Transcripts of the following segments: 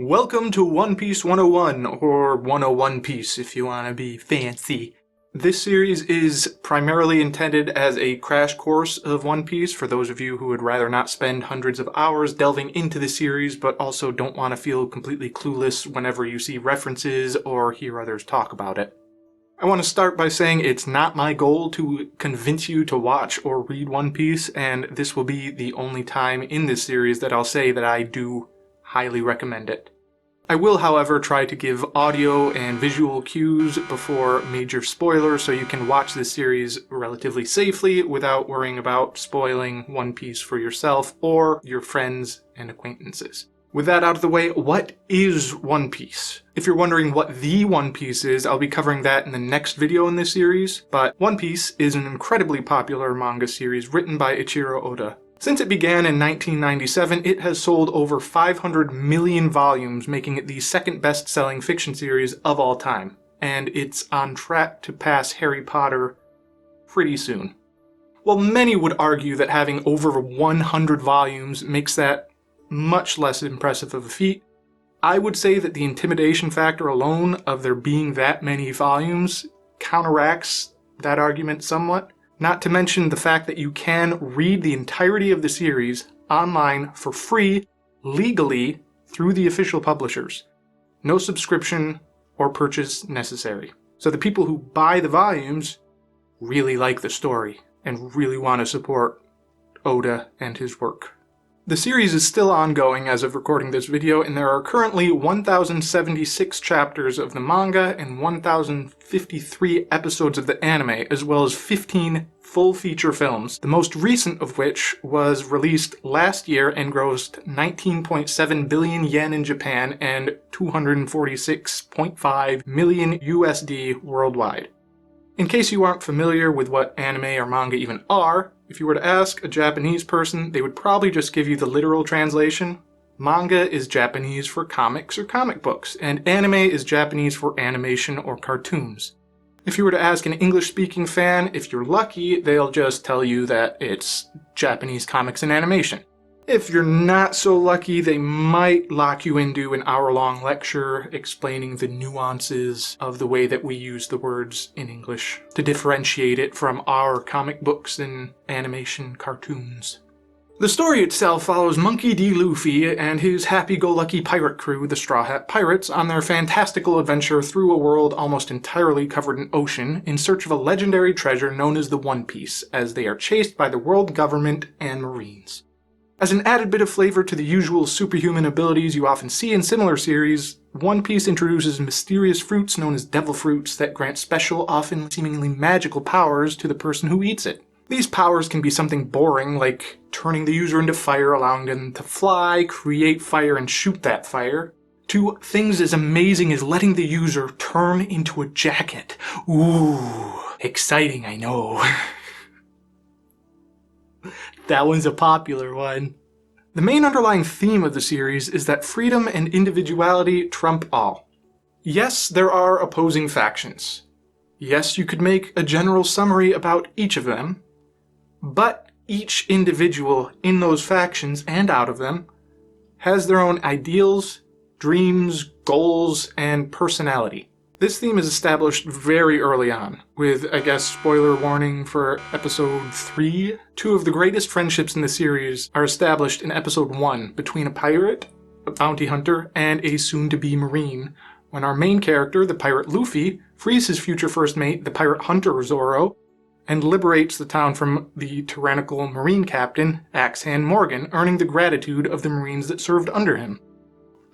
Welcome to One Piece 101, or 101 Piece if you want to be fancy. This series is primarily intended as a crash course of One Piece for those of you who would rather not spend hundreds of hours delving into the series, but also don't want to feel completely clueless whenever you see references or hear others talk about it. I want to start by saying it's not my goal to convince you to watch or read One Piece, and this will be the only time in this series that I'll say that I do highly recommend it. I will, however, try to give audio and visual cues before major spoilers so you can watch this series relatively safely without worrying about spoiling One Piece for yourself or your friends and acquaintances. With that out of the way, what is One Piece? If you're wondering what the One Piece is, I'll be covering that in the next video in this series, but One Piece is an incredibly popular manga series written by Eiichiro Oda. Since it began in 1997, it has sold over 500 million volumes, making it the second best-selling fiction series of all time, and it's on track to pass Harry Potter pretty soon. While many would argue that having over 100 volumes makes that much less impressive of a feat, I would say that the intimidation factor alone of there being that many volumes counteracts that argument somewhat. Not to mention the fact that you can read the entirety of the series online for free, legally, through the official publishers. No subscription or purchase necessary. So the people who buy the volumes really like the story and really want to support Oda and his work. The series is still ongoing as of recording this video, and there are currently 1,076 chapters of the manga and 1,053 episodes of the anime, as well as 15 full feature films, the most recent of which was released last year and grossed 19.7 billion yen in Japan and 246.5 million USD worldwide. In case you aren't familiar with what anime or manga even are, if you were to ask a Japanese person, they would probably just give you the literal translation. Manga is Japanese for comics or comic books, and anime is Japanese for animation or cartoons. If you were to ask an English-speaking fan, if you're lucky, they'll just tell you that it's Japanese comics and animation. If you're not so lucky, they might lock you into an hour-long lecture explaining the nuances of the way that we use the words in English to differentiate it from our comic books and animation cartoons. The story itself follows Monkey D. Luffy and his happy-go-lucky pirate crew, the Straw Hat Pirates, on their fantastical adventure through a world almost entirely covered in ocean in search of a legendary treasure known as the One Piece, as they are chased by the world government and Marines. As an added bit of flavor to the usual superhuman abilities you often see in similar series, One Piece introduces mysterious fruits known as devil fruits that grant special, often seemingly magical powers to the person who eats it. These powers can be something boring, like turning the user into fire, allowing them to fly, create fire, and shoot that fire, to things as amazing as letting the user turn into a jacket. Ooh, exciting, I know. That one's a popular one. The main underlying theme of the series is that freedom and individuality trump all. Yes, there are opposing factions. Yes, you could make a general summary about each of them, but each individual in those factions and out of them has their own ideals, dreams, goals, and personality. This theme is established very early on, with, I guess, spoiler warning for episode 3. Two of the greatest friendships in the series are established in episode 1 between a pirate, a bounty hunter, and a soon-to-be Marine, when our main character, the pirate Luffy, frees his future first mate, the pirate hunter Zoro, and liberates the town from the tyrannical Marine captain, Axe-Hand Morgan, earning the gratitude of the Marines that served under him.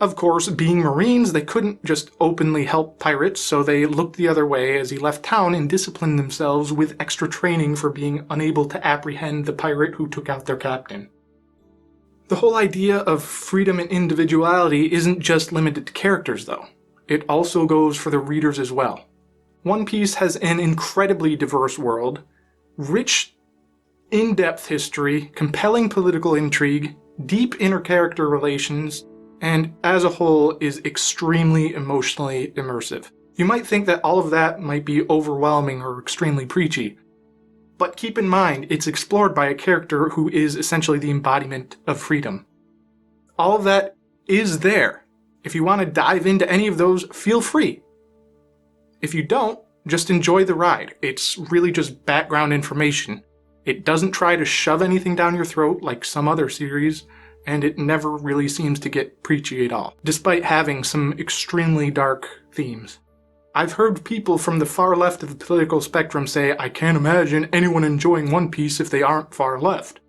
Of course, being Marines, they couldn't just openly help pirates, so they looked the other way as he left town and disciplined themselves with extra training for being unable to apprehend the pirate who took out their captain. The whole idea of freedom and individuality isn't just limited to characters, though. It also goes for the readers as well. One Piece has an incredibly diverse world, rich, in-depth history, compelling political intrigue, deep inter-character relations, and as a whole is extremely emotionally immersive. You might think that all of that might be overwhelming or extremely preachy, but keep in mind it's explored by a character who is essentially the embodiment of freedom. All of that is there. If you want to dive into any of those, feel free. If you don't, just enjoy the ride. It's really just background information. It doesn't try to shove anything down your throat like some other series, and it never really seems to get preachy at all, despite having some extremely dark themes. I've heard people from the far left of the political spectrum say, I can't imagine anyone enjoying One Piece if they aren't far left.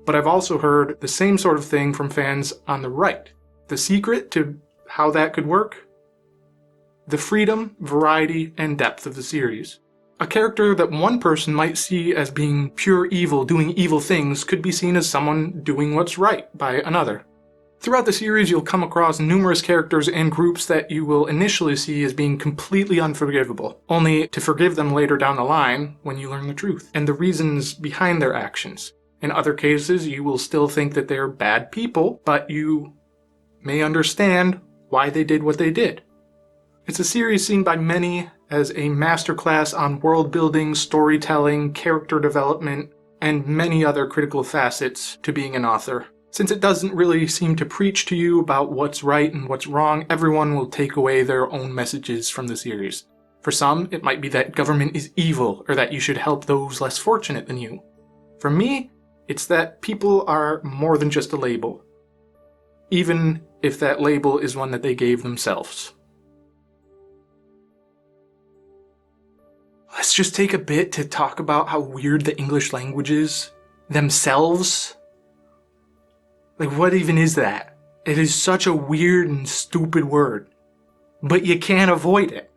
But I've also heard the same sort of thing from fans on the right. The secret to how that could work? The freedom, variety, and depth of the series. A character that one person might see as being pure evil, doing evil things, could be seen as someone doing what's right by another. Throughout the series, you'll come across numerous characters and groups that you will initially see as being completely unforgivable, only to forgive them later down the line when you learn the truth and the reasons behind their actions. In other cases, you will still think that they're bad people, but you may understand why they did what they did. It's a series seen by many as a masterclass on world building, storytelling, character development, and many other critical facets to being an author. Since it doesn't really seem to preach to you about what's right and what's wrong, everyone will take away their own messages from the series. For some, it might be that government is evil, or that you should help those less fortunate than you. For me, it's that people are more than just a label, even if that label is one that they gave themselves. Let's just take a bit to talk about how weird the English language is. Themselves. Like, what even is that? It is such a weird and stupid word. But you can't avoid it.